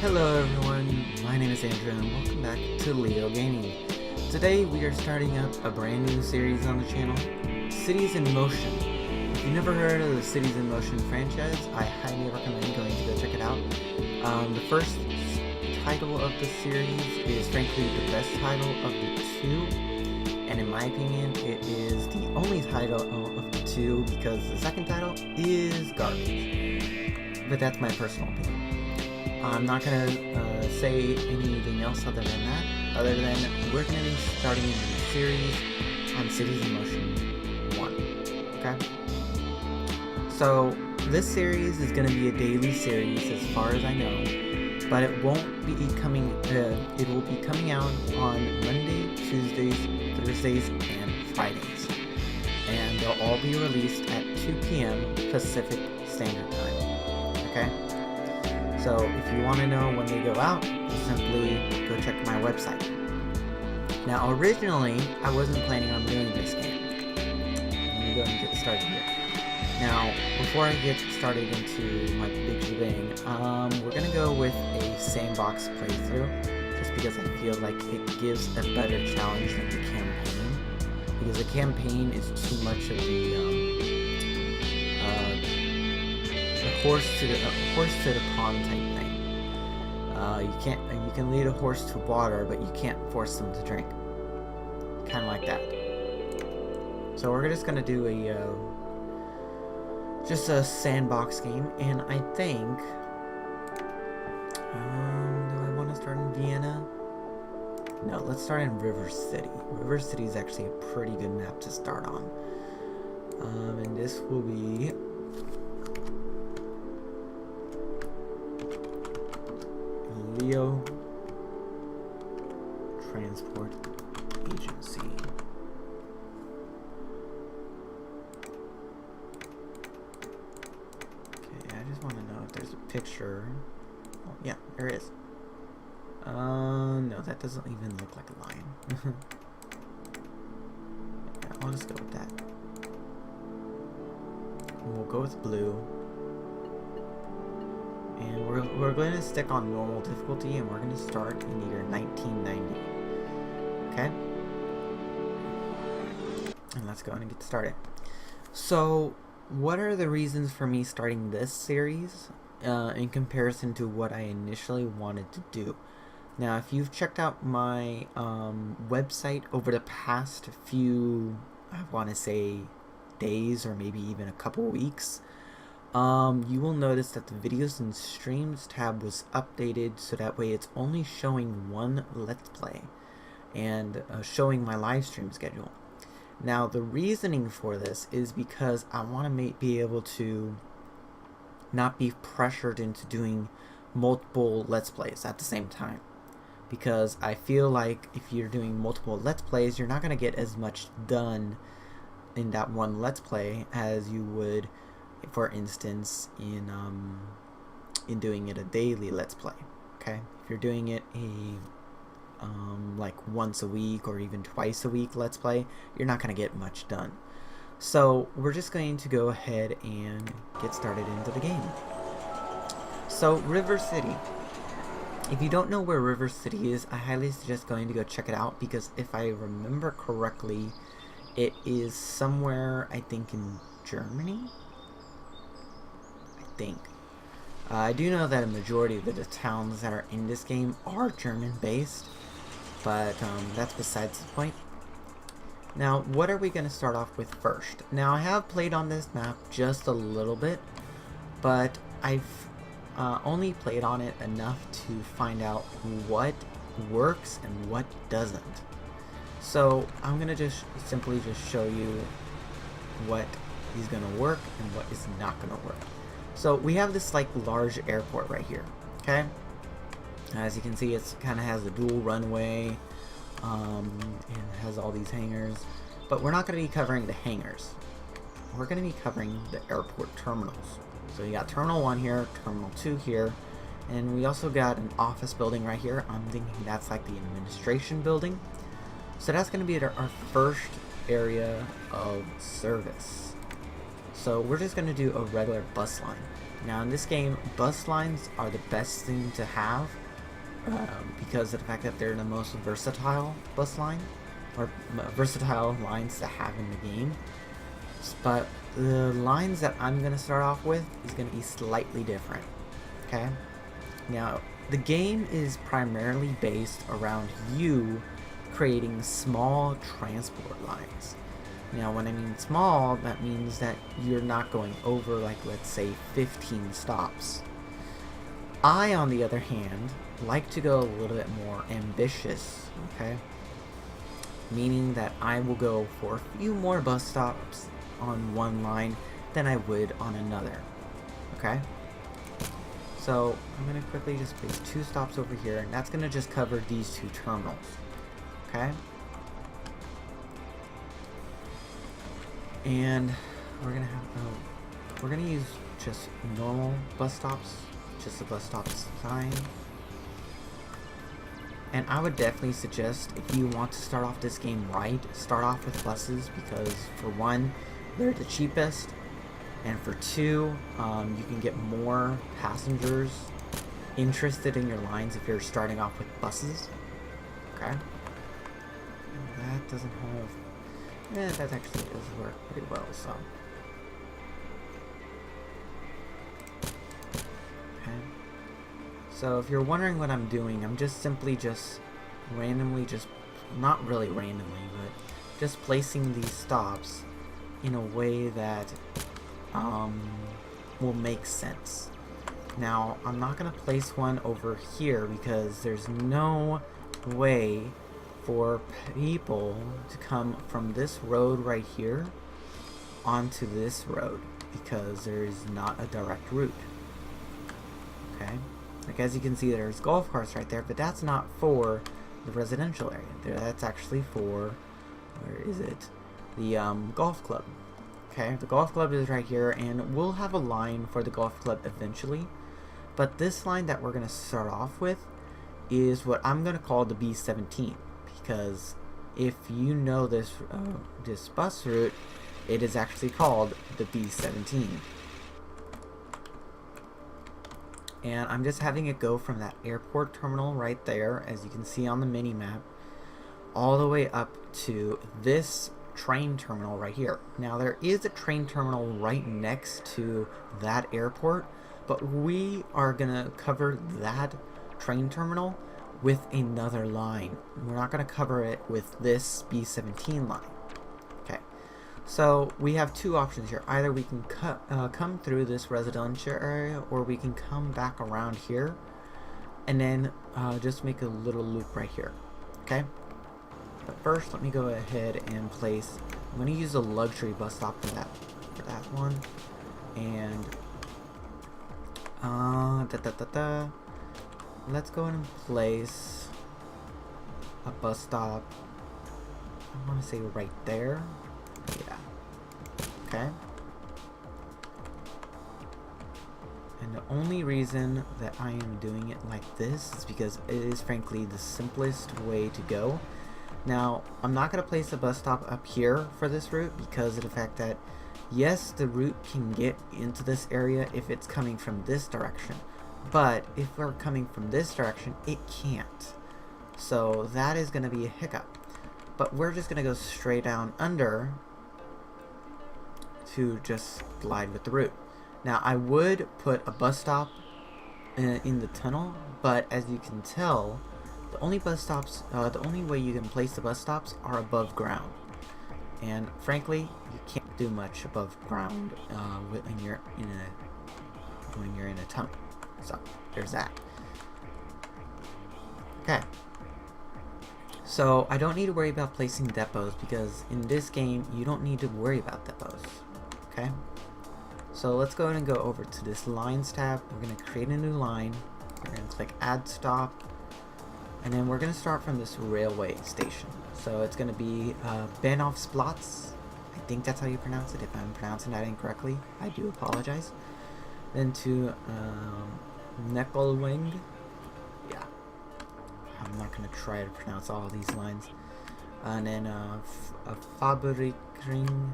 Hello everyone, my name is Andrew and welcome back to Leo Gaming. Today we are starting up a brand new series on the channel, Cities in Motion. If you've never heard of the Cities in Motion franchise, I highly recommend going to go check it out. The first title of the series is frankly the best title of the two, and in my opinion it is the only title of the two because the second title is garbage. But that's my personal opinion. I'm not going to say anything else other than that, other than we're going to be starting a new series on Cities in Motion 1, okay? So, this series is going to be a daily series as far as I know, but it won't be coming, it will be coming out on Monday, Tuesdays, Thursdays, and Fridays. And they'll all be released at 2 p.m. Pacific Standard Time, okay? So if you want to know when they go out, simply go check my website. Now originally, I wasn't planning on doing this game. Let me go and get started here. Now, before I get started into my big shebang, we're going to go with a sandbox playthrough, just because I feel like it gives a better challenge than the campaign. Because the campaign is too much of the horse to the pond type thing. You can lead a horse to water, but you can't force them to drink. Kind of like that. So we're just gonna do just a sandbox game, and I think do I want to start in Vienna? No, let's start in River City. River City is actually a pretty good map to start on. And this will be Leo Transport Agency. Okay, I just want to know if there's a picture. Oh, yeah, there is. No, that doesn't even look like a lion. Yeah, I'll just go with that. We'll go with blue. And we're going to stick on normal difficulty, and we're going to start in the year 1990. Okay? And let's go and get started. So, what are the reasons for me starting this series in comparison to what I initially wanted to do? Now, if you've checked out my website over the past few, I want to say, days or maybe even a couple weeks, you will notice that the videos and streams tab was updated so that way it's only showing one let's play and showing my live stream schedule. Now the reasoning for this is because I want to be able to not be pressured into doing multiple let's plays at the same time, because I feel like if you're doing multiple let's plays, you're not going to get as much done in that one let's play as you would, for instance, in doing it a daily let's play. Okay, if you're doing it like once a week or even twice a week let's play, you're not going to get much done. So we're just going to go ahead and get started into the game. So River City. If you don't know where River City is, I highly suggest going to go check it out, because if I remember correctly, it is somewhere, I think, in Germany. I do know that a majority of the towns that are in this game are German based, but that's besides the point. Now, what are we going to start off with first? Now, I have played on this map just a little bit, but I've only played on it enough to find out what works and what doesn't. So I'm going to just simply show you what is going to work and what is not going to work. So we have this like large airport right here, okay? As you can see, it kind of has a dual runway, and has all these hangars, but we're not going to be covering the hangars. We're going to be covering the airport terminals. So you got Terminal 1 here, Terminal 2 here, and we also got an office building right here. I'm thinking that's like the administration building. So that's going to be our first area of service. So we're just going to do a regular bus line. Now in this game, bus lines are the best thing to have because of the fact that they're the most versatile bus line, or versatile lines to have in the game. But the lines that I'm going to start off with is going to be slightly different. Okay? Now, the game is primarily based around you creating small transport lines. Now, when I mean small, that means that you're not going over, like, let's say 15 stops. I, on the other hand, like to go a little bit more ambitious, okay? Meaning that I will go for a few more bus stops on one line than I would on another, okay? So I'm going to quickly just place 2 stops over here, and that's going to just cover these 2 terminals, okay? And we're going to have, we're going to use just normal bus stops, just the bus stop sign. And I would definitely suggest, if you want to start off this game right, start off with buses, because for one, they're the cheapest, and for two, you can get more passengers interested in your lines if you're starting off with buses. Okay? That doesn't hold. Yeah, that actually does work pretty well, so. Okay. So if you're wondering what I'm doing, I'm just simply randomly, not really randomly, but just placing these stops in a way that will make sense. Now, I'm not going to place one over here because there's no way for people to come from this road right here onto this road because there is not a direct route. Okay? Like, as you can see, there's golf carts right there, but that's not for the residential area. That's actually for, where is it? The golf club. Okay, the golf club is right here, and we'll have a line for the golf club eventually. But this line that we're going to start off with is what I'm going to call the B17, because if you know this this bus route, it is actually called the B17. And I'm just having it go from that airport terminal right there, as you can see on the mini map, all the way up to this train terminal right here. Now, there is a train terminal right next to that airport, but we are gonna cover that train terminal with another line. We're not gonna cover it with this B17 line. Okay, so we have 2 options here. Either we can come through this residential area, or we can come back around here and then just make a little loop right here. Okay, but first let me go ahead and place, I'm going to use a luxury bus stop for that one, and let's go ahead and place a bus stop, I want to say right there. Yeah. Okay. And the only reason that I am doing it like this is because it is frankly the simplest way to go. Now, I'm not going to place a bus stop up here for this route because of the fact that, yes, the route can get into this area if it's coming from this direction. But if we're coming from this direction, it can't. So that is going to be a hiccup. But we're just going to go straight down under to just glide with the route. Now, I would put a bus stop in the tunnel, but as you can tell, the only bus stops, the only way you can place the bus stops are above ground. And frankly, you can't do much above ground when you're in a tunnel. So there's that. Okay. So I don't need to worry about placing depots because in this game you don't need to worry about depots. Okay. So let's go ahead and go over to this lines tab. We're going to create a new line. We're going to click add stop. And then we're going to start from this railway station. So it's going to be Bahnhofsplatz. I think that's how you pronounce it. If I'm pronouncing that incorrectly, I do apologize. Then to Neckelwing. Yeah. I'm not going to try to pronounce all these lines. And then Fabrikring.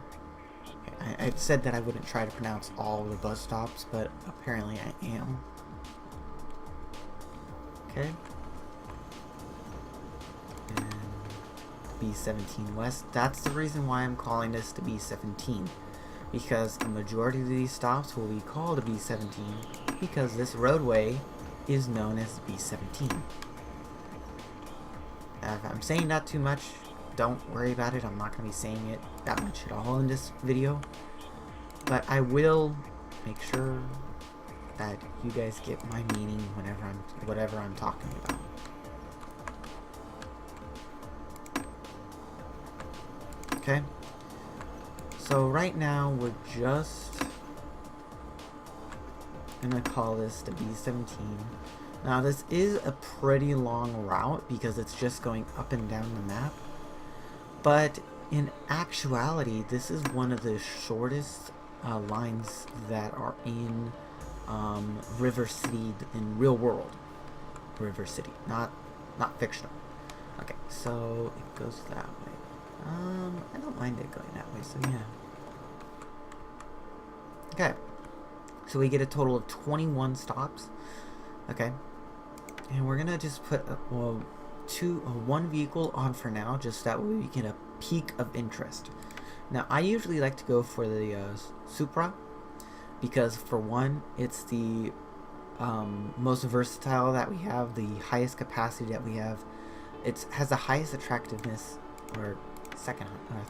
Okay, I said that I wouldn't try to pronounce all the bus stops, but apparently I am. Okay. And B17 West. That's the reason why I'm calling this the B17. Because a majority of these stops will be called a B17 because this roadway is known as B17. If I'm saying that too much, don't worry about it. I'm not going to be saying it that much at all in this video. But I will make sure that you guys get my meaning whatever I'm talking about. Okay? So right now we're just gonna call this the B17. Now this is a pretty long route because it's just going up and down the map. But in actuality, this is one of the shortest lines that are in River City, in real world River City, not fictional. Okay, so it goes that way. I don't mind it going that way, so yeah. Okay, so we get a total of 21 stops. Okay, and we're gonna just put one vehicle on for now, just that way we get a peak of interest. Now I usually like to go for the Supra because, for one, it's the most versatile that we have, the highest capacity that we have. It has the highest attractiveness, or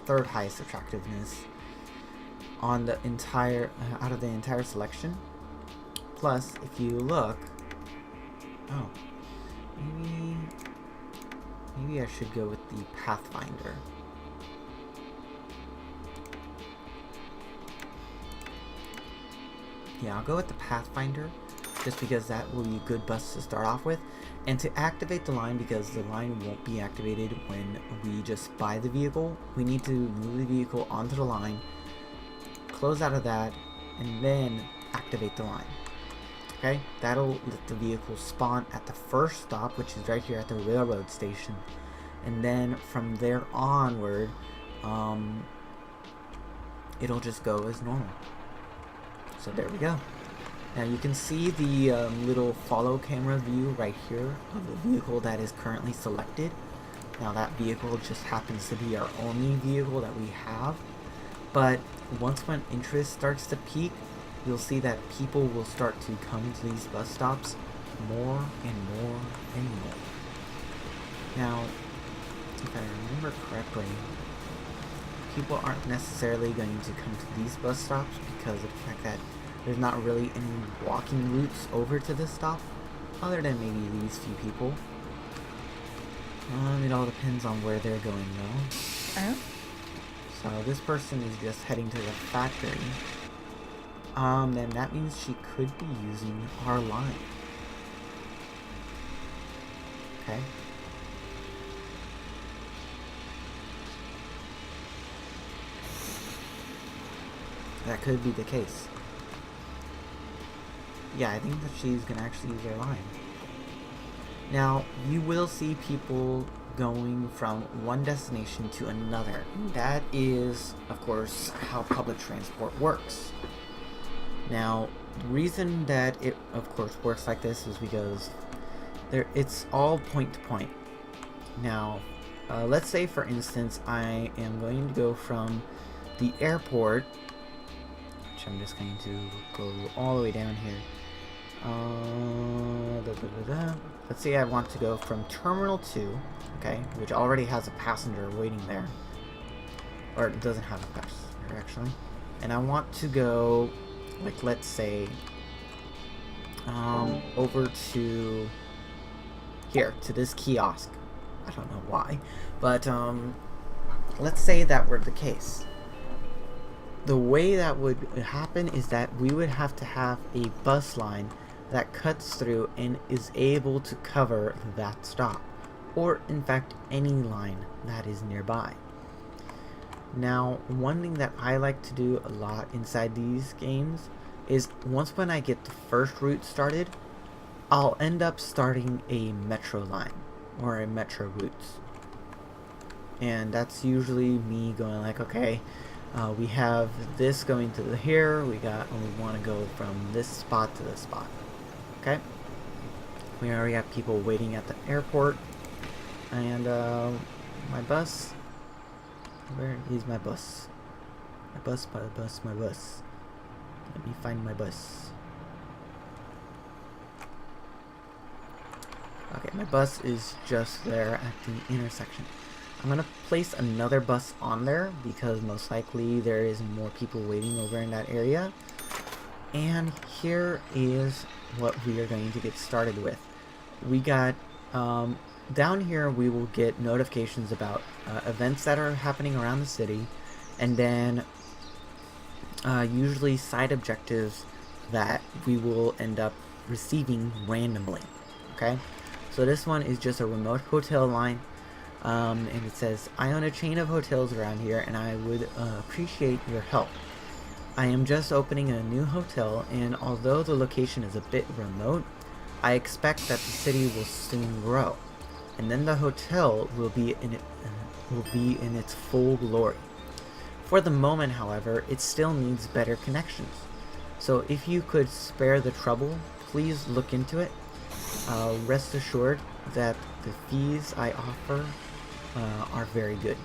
third highest attractiveness on the entire out of the entire selection. Plus, if you look, maybe I should go with the Pathfinder. Yeah, I'll go with the Pathfinder just because that will be a good bus to start off with. And to activate the line, because the line won't be activated when we just buy the vehicle, we need to move the vehicle onto the line, close out of that, and then activate the line. Okay, that'll let the vehicle spawn at the first stop, which is right here at the railroad station, and then from there onward, it'll just go as normal. So there we go. Now you can see the little follow camera view right here of the vehicle that is currently selected. Now that vehicle just happens to be our only vehicle that we have. But once when interest starts to peak, you'll see that people will start to come to these bus stops more and more and more. Now, if I remember correctly, people aren't necessarily going to come to these bus stops because of the fact that there's not really any walking routes over to this stop, other than maybe these few people. It all depends on where they're going though. So this person is just heading to the factory. Then that means she could be using our line. Okay. That could be the case. Yeah, I think that she's gonna actually use our line. Now, you will see people going from one destination to another. That is, of course, how public transport works. Now, the reason that it, of course, works like this is because it's all point to point. Now, let's say, for instance, I am going to go from the airport, which I'm just going to go all the way down here. Let's say I want to go from Terminal 2, okay, which already has a passenger waiting there. Or it doesn't have a passenger, actually. And I want to go, like, let's say, over to here, to this kiosk. I don't know why, but let's say that were the case. The way that would happen is that we would have to have a bus line that cuts through and is able to cover that stop, or in fact any line that is nearby. Now, one thing that I like to do a lot inside these games is once when I get the first route started, I'll end up starting a metro line or a metro route. And that's usually me going like, okay, We have this going to here. We want to go from this spot to this spot. Okay. We already have people waiting at the airport, and my bus. Where is my bus? My bus. Let me find my bus. Okay, my bus is just there at the intersection. I'm gonna place another bus on there because most likely there is more people waiting over in that area. And here is what we are going to get started with. We got down here we will get notifications about events that are happening around the city, and then usually side objectives that we will end up receiving randomly. Okay, so this one is just a remote hotel line. And it says, I own a chain of hotels around here and I would appreciate your help. I am just opening a new hotel, and although the location is a bit remote, I expect that the city will soon grow, and then the hotel will be in its full glory. For the moment, however, it still needs better connections. So if you could spare the trouble, please look into it. Rest assured that the fees I offer are very good.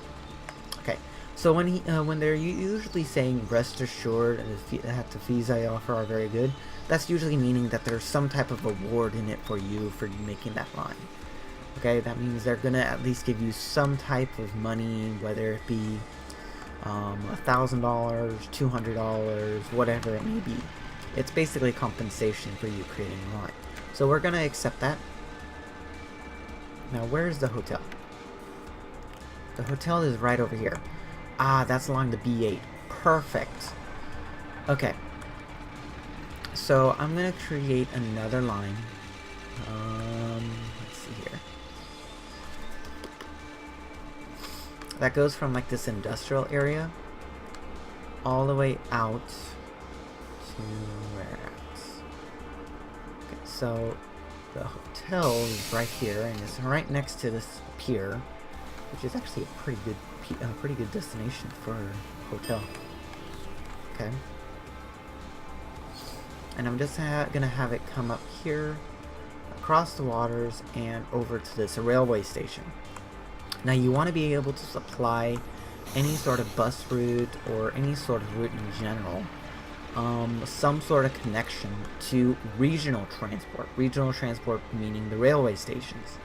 Okay, so when they're usually saying rest assured that the fees I offer are very good, that's usually meaning that there's some type of reward in it for you for making that line. Okay, that means they're gonna at least give you some type of money, whether it be $1,000, $200, whatever it may be. It's basically compensation for you creating a line. So we're gonna accept that. Now, where's the hotel? The hotel is right over here. Ah, that's along the B8. Perfect. Okay. So I'm gonna create another line. Let's see here. That goes from like this industrial area all the way out to where else? Okay, so the hotel is right here, and it's right next to this pier, which is actually a pretty good destination for a hotel. Okay. And I'm just gonna have it come up here, across the waters, and over to this railway station. Now you want to be able to supply any sort of bus route or any sort of route in general, some sort of connection to regional transport. Regional transport meaning the railway stations.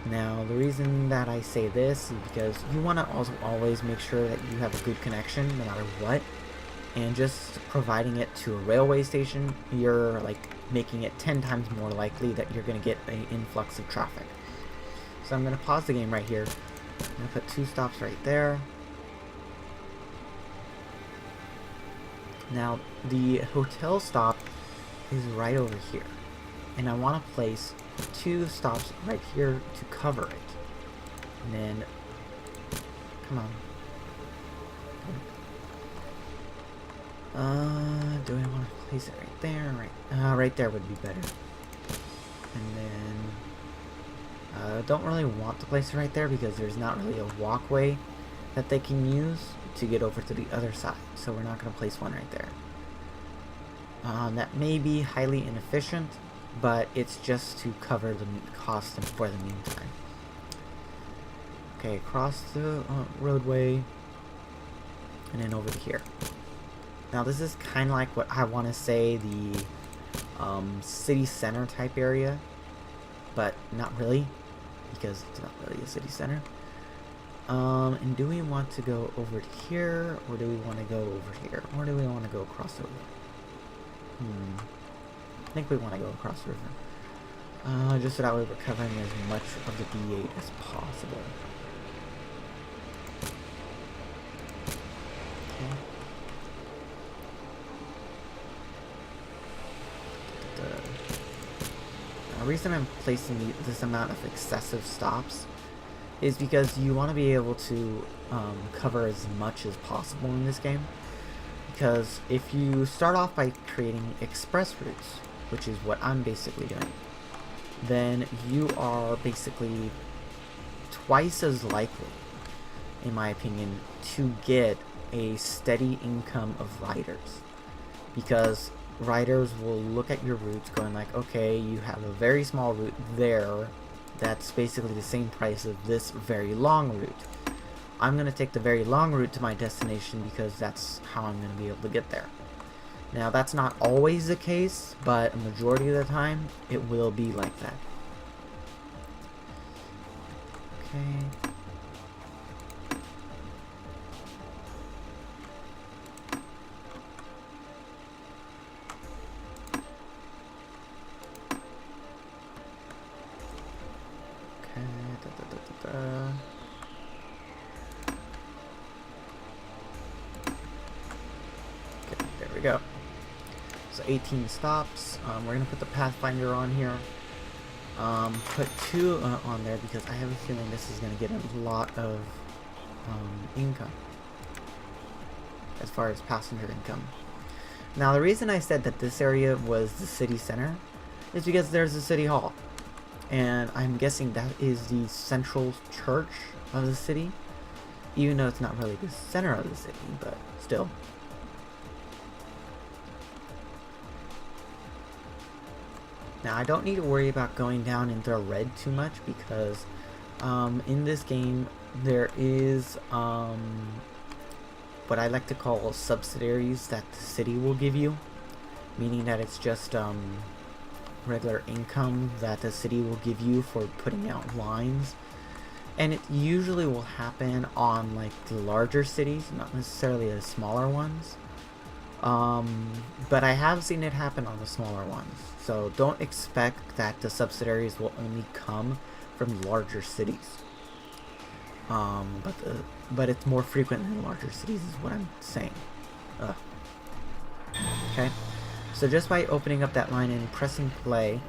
Now the reason that I say this is because you want to also always make sure that you have a good connection no matter what, and just providing it to a railway station, you're like making it 10 times more likely that you're going to get an influx of traffic. So I'm going to pause the game right here. I'm going to put 2 stops right there. Now the hotel stop is right over here, and I want to place 2 stops right here to cover it. And then, come on. Do I want to place it right there? Right there would be better. And then, don't really want to place it right there because there's not really a walkway that they can use to get over to the other side. So we're not going to place one right there. That may be highly inefficient, but it's just to cover the cost for the meantime. Okay, across the roadway, and then over to here. Now this is kind of like what I want to say the city center type area, but not really, because it's not really a city center. And do we want to go over to here, or do we want to go over here, or do we want to go across the river? I think we want to go across the river. Just so that way we're covering as much of the B8 as possible. Okay. The reason I'm placing this amount of excessive stops is because you want to be able to cover as much as possible in this game. Because if you start off by creating express routes, which is what I'm basically doing, then you are basically twice as likely, in my opinion, to get a steady income of riders, because riders will look at your routes going like, okay, you have a very small route there that's basically the same price of this very long route. I'm going to take the very long route to my destination because that's how I'm going to be able to get there. Now, that's not always the case, but a majority of the time, it will be like that. Okay. Okay, there we go. So 18 stops. We're gonna put the Pathfinder on here. Put 2 on there because I have a feeling this is gonna get a lot of income as far as passenger income. Now, the reason I said that this area was the city center is because there's a city hall, and I'm guessing that is the central church of the city, even though it's not really the center of the city, but still. Now, I don't need to worry about going down into red too much because in this game there is what I like to call subsidiaries that the city will give you, meaning that it's just regular income that the city will give you for putting out lines, and it usually will happen on like the larger cities, not necessarily the smaller ones. But I have seen it happen on the smaller ones, so don't expect that the subsidiaries will only come from larger cities. But it's more frequent in larger cities is what I'm saying. Okay, so just by opening up that line and pressing play,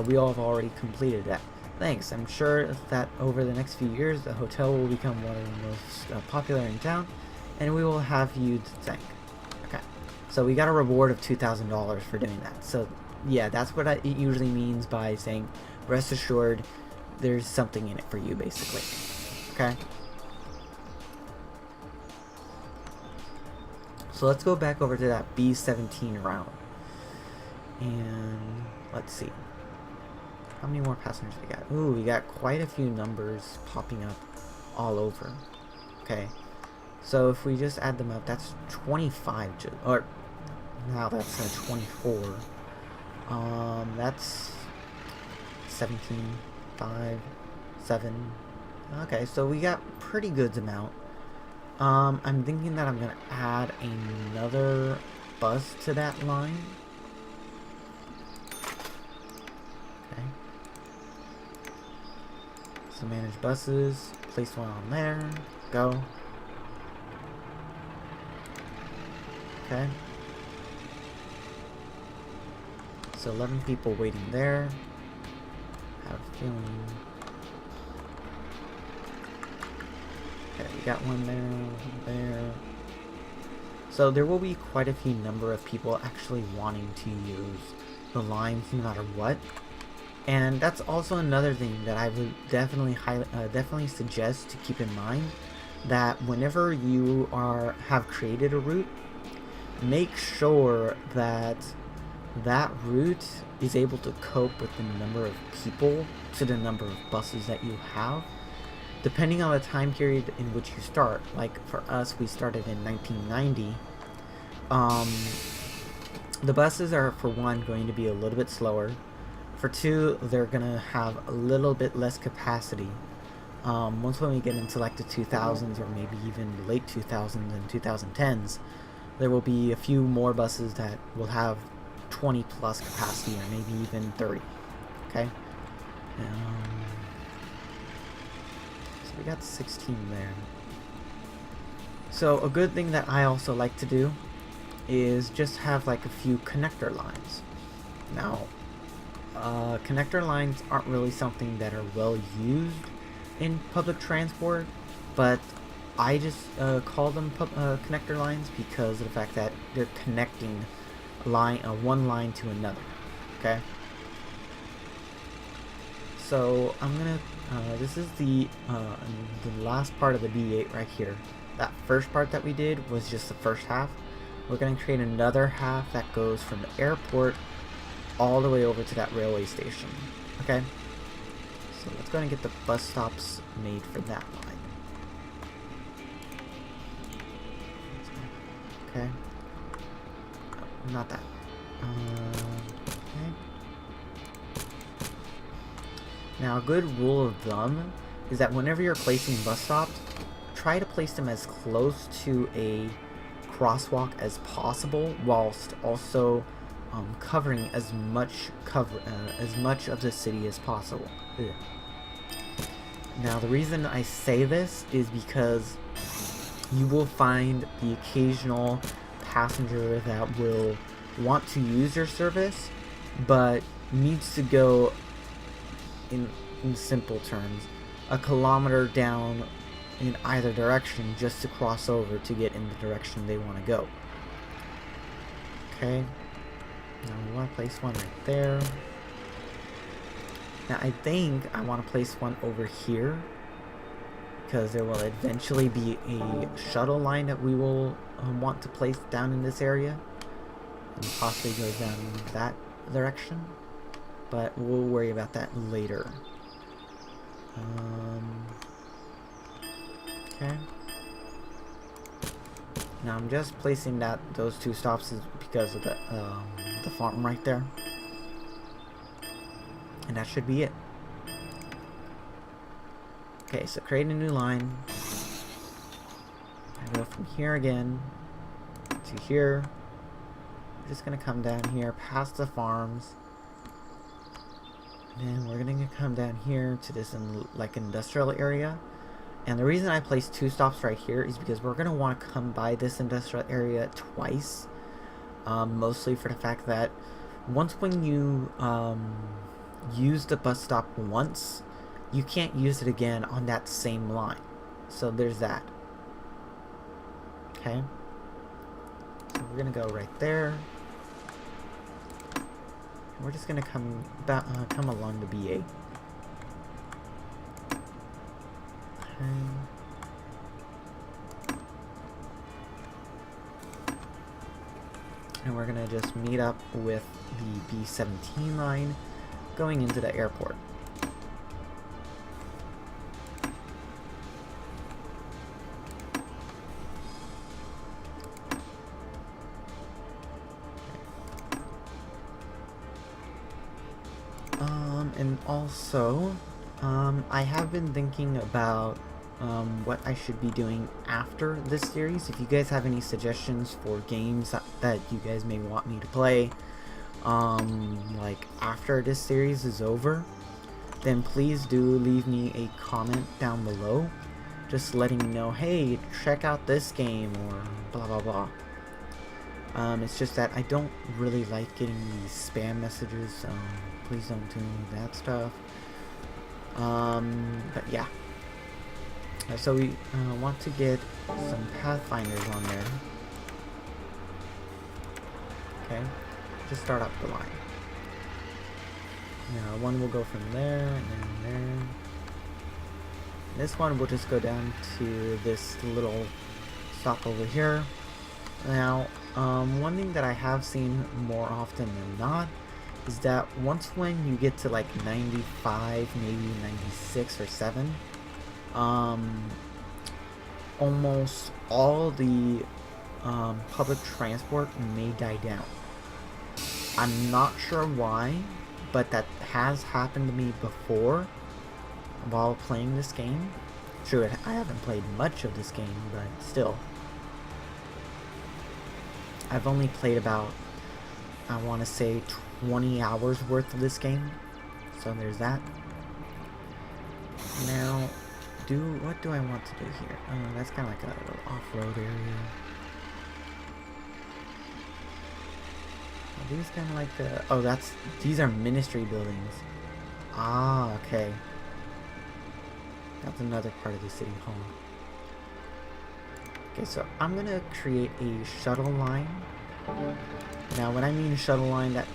we all have already completed that. Thanks. I'm sure that over the next few years, the hotel will become one of the most popular in town, and we will have you to thank. Okay, so we got a reward of $2,000 for doing that. So yeah, that's what it usually means by saying, rest assured, there's something in it for you, basically. Okay. So let's go back over to that B-17 route. And let's see. How many more passengers we got? Ooh, we got quite a few numbers popping up all over. Okay. So if we just add them up, that's 25. Or now that's 24. That's 17, 5, 7. Okay, so we got pretty good amount. I'm thinking that I'm gonna add another bus to that line. Okay. So manage buses, place one on there, go. Okay. So 11 people waiting there. I have a feeling. Okay, we got one there. So there will be quite a few number of people actually wanting to use the lines no matter what. And that's also another thing that I would definitely suggest to keep in mind, that whenever you have created a route, make sure that that route is able to cope with the number of people to the number of buses that you have, depending on the time period in which you start. Like for us, we started in 1990. The buses are, for one, going to be a little bit slower. For two, they're gonna have a little bit less capacity. Once when we get into like the 2000s or maybe even late 2000s and 2010s, there will be a few more buses that will have 20 plus capacity, or maybe even 30. Okay. So we got 16 there. So a good thing that I also like to do is just have like a few connector lines. Now, connector lines aren't really something that are well used in public transport, but I just call them connector lines because of the fact that they're connecting one line to another. Okay. So I'm gonna. This is the last part of the B8 right here. that first part that we did was just the first half. We're going to create another half that goes from the airport all the way over to that railway station. Okay? So let's go and get the bus stops made for that line. Okay. Oh, not that. Okay. Now, a good rule of thumb is that whenever you're placing bus stops, try to place them as close to a crosswalk as possible, whilst also covering as much of the city as possible. Ugh. Now, the reason I say this is because you will find the occasional passenger that will want to use your service, but needs to go, in simple terms, a kilometer down in either direction just to cross over to get in the direction they want to go. Okay, now we want to place one right there. Now I think I want to place one over here, because there will eventually be a shuttle line that we will want to place down in this area, and possibly go down in that direction, but we'll worry about that later. Okay. Now I'm just placing those two stops because of the farm right there, and that should be it. Okay, so create a new line. I go from here again to here. We're just gonna come down here past the farms, and then we're gonna come down here to this industrial area. And the reason I placed two stops right here is because we're gonna want to come by this industrial area twice, mostly for the fact that when you use the bus stop once, you can't use it again on that same line. So there's that. Okay. So we're gonna go right there. We're just gonna come along the BA. Okay. And we're gonna just meet up with the B17 line going into the airport. And also, I have been thinking about what I should be doing after this series. If you guys have any suggestions for games that you guys may want me to play, like after this series is over, then please do leave me a comment down below, just letting me know, hey, check out this game, or blah blah blah. It's just that I don't really like getting these spam messages, so please don't do that stuff. But yeah. So we want to get some pathfinders on there. Okay, just start up the line. Now one will go from there and then there. This one will just go down to this little stop over here. Now, one thing that I have seen more often than not is that when you get to like 95, maybe 96 or 7, almost all the public transport may die down. I'm not sure why, but that has happened to me before while playing this game. True, I haven't played much of this game, but still. I've only played about, I want to say, 20 hours worth of this game. So there's that. Now, what do I want to do here? That's kind of like a little off-road area. Are these kind of like the... Oh, these are ministry buildings. Ah, okay. That's another part of the city hall. Okay, so I'm gonna create a shuttle line. Now, when I mean shuttle line, that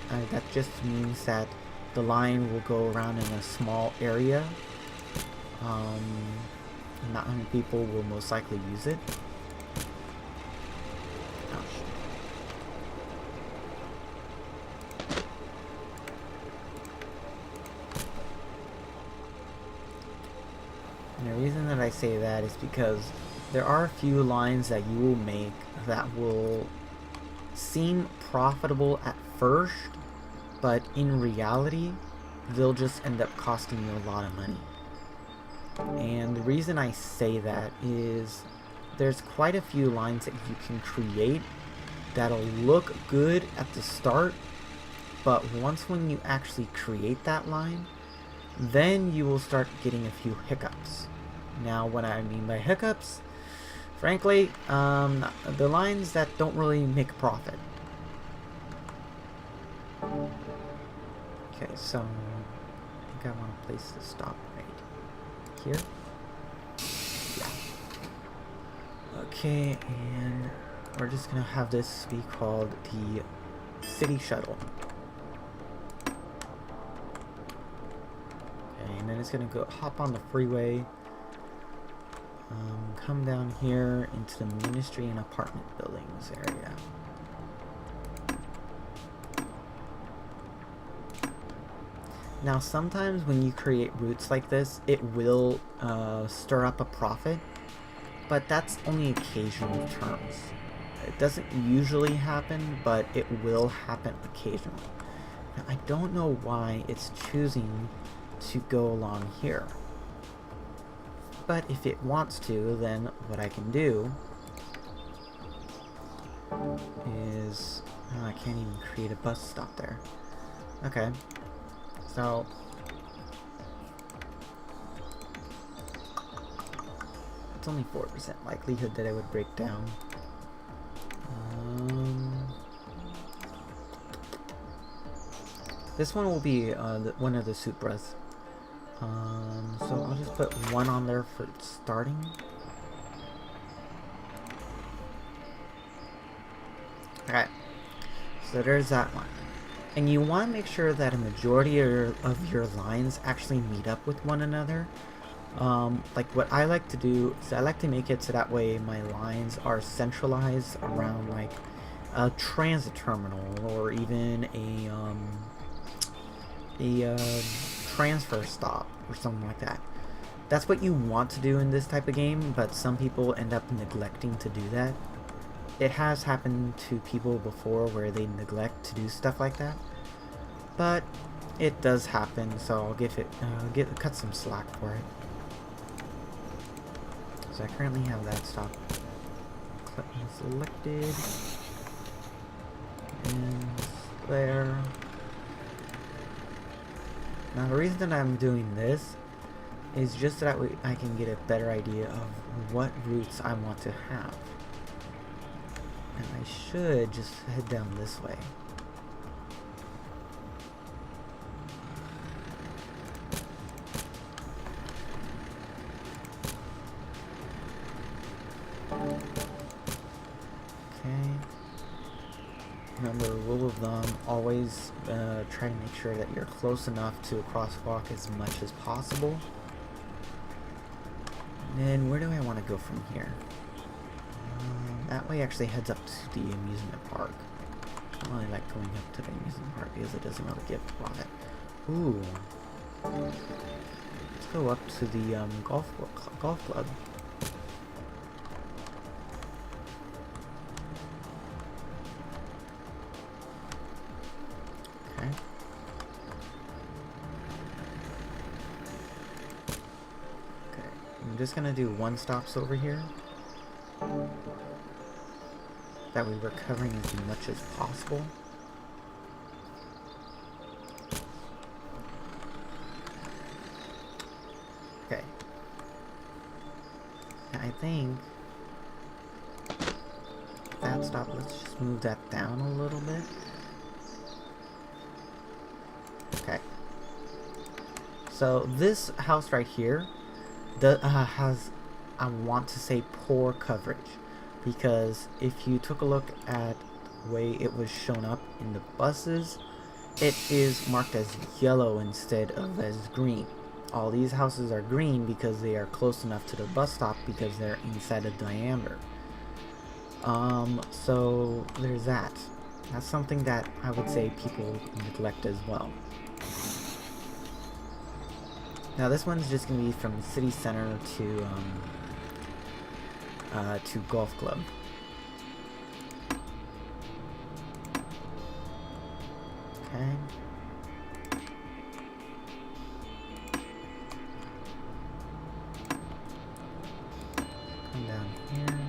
just means that the line will go around in a small area. Not many people will most likely use it. And the reason that I say that is because there are a few lines that you will make that will seem profitable at first, but in reality, they'll just end up costing you a lot of money. And the reason I say that is there's quite a few lines that you can create that'll look good at the start, but once when you actually create that line, then you will start getting a few hiccups. Now, what I mean by hiccups, frankly, the lines that don't really make a profit. Okay, so I think I want a place to stop right here. Yeah. Okay, and we're just gonna have this be called the City Shuttle. Okay, and then it's gonna go hop on the freeway, come down here into the Ministry and Apartment Buildings area. Now, sometimes when you create routes like this, it will stir up a profit, but that's only occasional terms. It doesn't usually happen, but it will happen occasionally. Now, I don't know why it's choosing to go along here. But if it wants to, then what I can do is... Oh, I can't even create a bus stop there. Okay. So... it's only 4% likelihood that it would break down. This one will be one of the Supras. So I'll just put one on there for starting. Okay, so there's that one. And you want to make sure that a majority of your lines actually meet up with one another. Like what I like to do is I like to make it so that way my lines are centralized around like a transit terminal or even a transfer stop or something like that. That's what you want to do in this type of game, but some people end up neglecting to do that. It has happened to people before where they neglect to do stuff like that, but it does happen, so I'll give it cut some slack for it. So I currently have that stop selected and there. Now the reason that I'm doing this is just so that way I can get a better idea of what routes I want to have. And I should just head down this way. Okay. Remember, rule of thumb, always try to make sure that you're close enough to a crosswalk as much as possible. And then where do I want to go from here? That way actually heads up to the amusement park. I don't really like going up to the amusement park because it doesn't really give profit. Ooh. Let's go up to the golf club. Okay. Okay. I'm just gonna do one stops over here. That way we're covering as much as possible. Okay. I think that stop, let's just move that down a little bit. Okay. So this house right here has, I want to say, poor coverage. Because if you took a look at the way it was shown up in the buses, it is marked as yellow instead of as green. All these houses are green because they are close enough to the bus stop because they're inside a diameter. So there's that. That's something that I would say people neglect as well. Now this one's just going to be from city center to golf club. Okay. Come down here.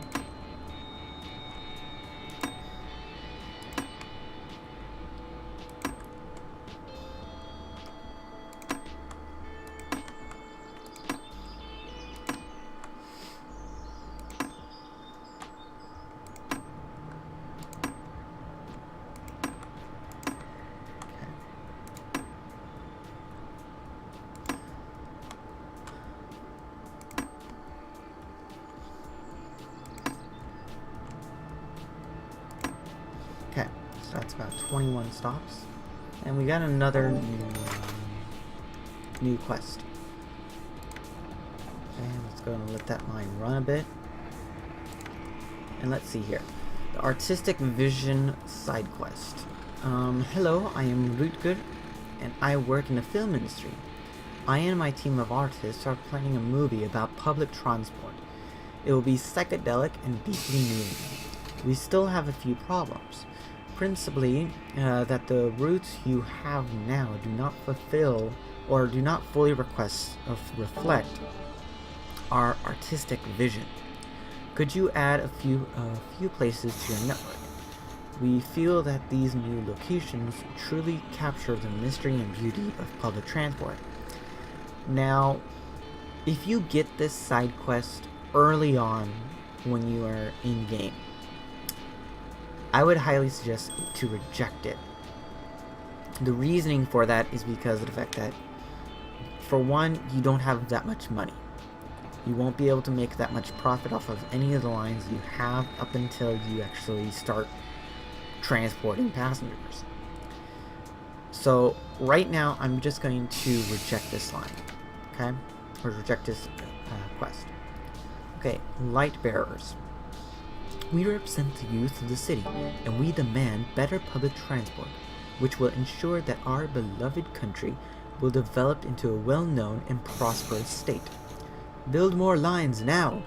Okay, so that's about 21 stops. And we got another new quest. And let's go and let that line run a bit. And let's see here. The Artistic Vision side quest. Hello, I am Rutger, and I work in the film industry. I and my team of artists are planning a movie about public transport. It will be psychedelic and deeply moving. We still have a few problems. Principally, that the routes you have now do not fulfill or do not fully reflect our artistic vision. Could you add a few places to your network? We feel that these new locations truly capture the mystery and beauty of public transport. Now, if you get this side quest early on when you are in game, I would highly suggest to reject it. The reasoning for that is because of the fact that, for one, you don't have that much money. You won't be able to make that much profit off of any of the lines you have up until you actually start transporting passengers. So right now I'm just going to reject this line, okay? Or reject this quest. Okay, light bearers. We represent the youth of the city, and we demand better public transport, which will ensure that our beloved country will develop into a well-known and prosperous state. Build more lines now!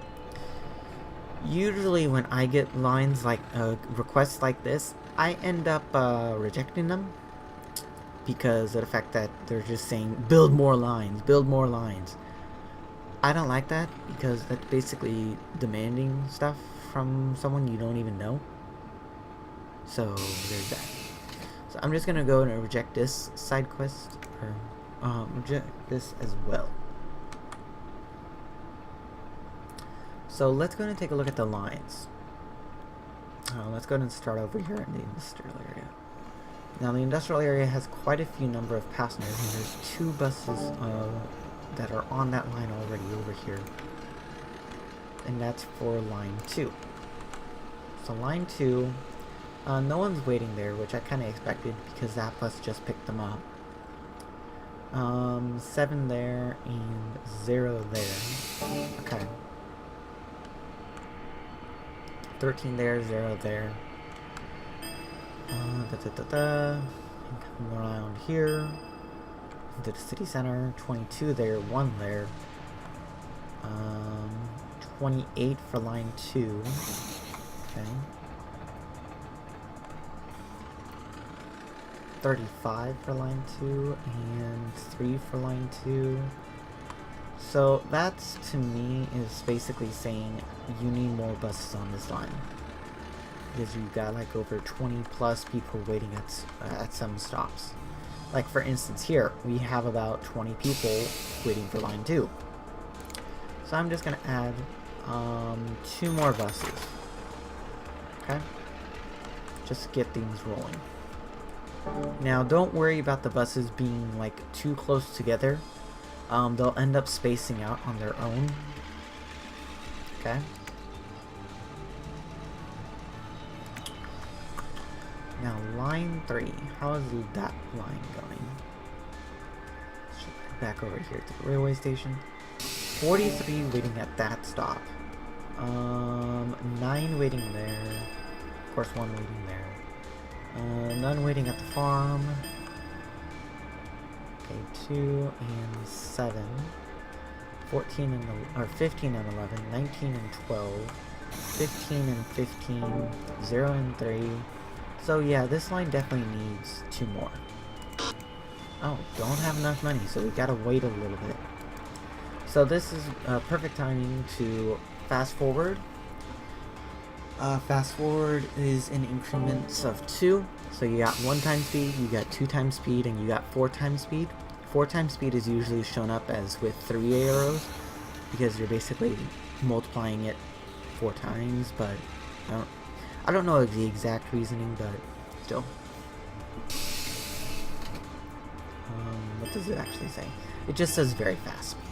Usually when I get lines like requests like this, I end up rejecting them because of the fact that they're just saying build more lines, build more lines. I don't like that because that's basically demanding stuff from someone you don't even know. So there's that. So I'm just gonna go and reject this side quest, or reject this as well. So let's go and take a look at the lines. Let's go ahead and start over here in the industrial area. Now the industrial area has quite a few number of passengers, and there's 2 buses that are on that line already over here. And that's for line 2. So line 2, no one's waiting there, which I kind of expected because that bus just picked them up. 7 there and 0 there. Okay. 13 there, 0 there. Come around here into the city center. 22 there, 1 there. 28 for line 2. Okay. 35 for line 2 and 3 for line 2. So that's, to me, is basically saying you need more buses on this line, because you've got like over 20 plus people waiting at some stops. Like for instance here, we have about 20 people waiting for line 2. So I'm just gonna add 2 more buses. Okay? Just to get things rolling. Now don't worry about the buses being like too close together. They'll end up spacing out on their own. Okay? Now line 3, how is that line going? Back over here to the railway station. 43 waiting at that stop. 9 waiting there. Of course 1 waiting there. None waiting at the farm. Okay, 2 and 7. 14 and 15 and 11, 19 and 12, 15 and 15, 0 and 3. So yeah, this line definitely needs 2 more. Oh, don't have enough money, so we gotta wait a little bit. So this is perfect timing to fast forward. Fast forward is in increments of 2. So you got 1 times speed, you got 2 times speed, and you got 4 times speed. 4 times speed is usually shown up as with 3 arrows, because you're basically multiplying it 4 times, but I don't know the exact reasoning, but still. What does it actually say? It just says very fast speed.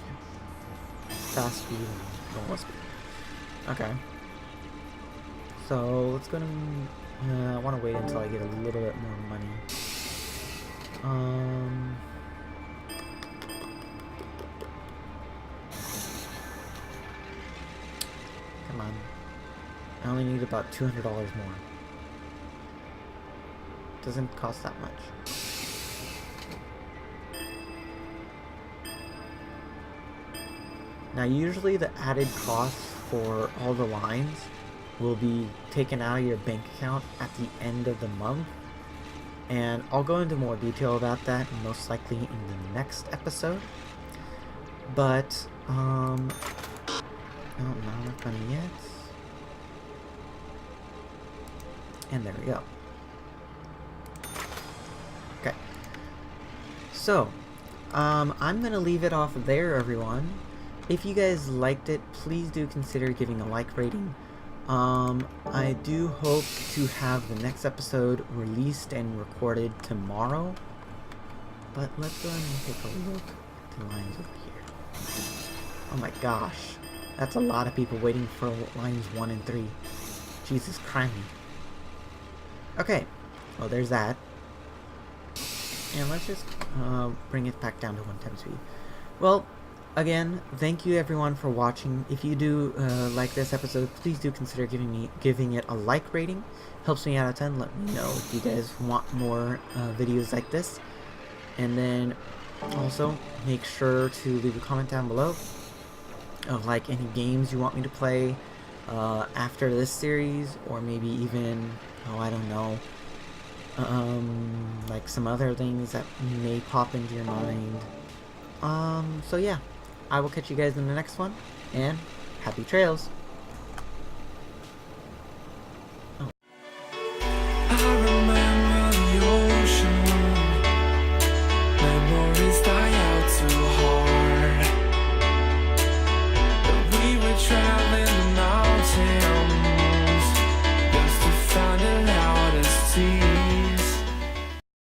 Fast speed and normal speed. Okay. So let's go to... I want to wait until I get a little bit more money. Come on. I only need about $200 more. Doesn't cost that much. Now usually the added cost for all the lines will be taken out of your bank account at the end of the month. And I'll go into more detail about that most likely in the next episode. But, I don't know enough money yet. And there we go. Okay. So, I'm gonna leave it off there, everyone. If you guys liked it, please do consider giving a like rating. I do hope to have the next episode released and recorded tomorrow. But let's go ahead and take a look at the lines over here. Oh my gosh. That's a lot of people waiting for lines 1 and 3. Jesus Christ. Okay. Well, there's that. And let's just bring it back down to 1 times speed. Well, again, thank you everyone for watching. If you do like this episode, please do consider giving it a like rating. Helps me out a ton. Let me know if you guys want more videos like this. And then also make sure to leave a comment down below of like any games you want me to play after this series, or maybe even, oh, I don't know, like some other things that may pop into your mind. So yeah, I will catch you guys in the next one, and happy trails!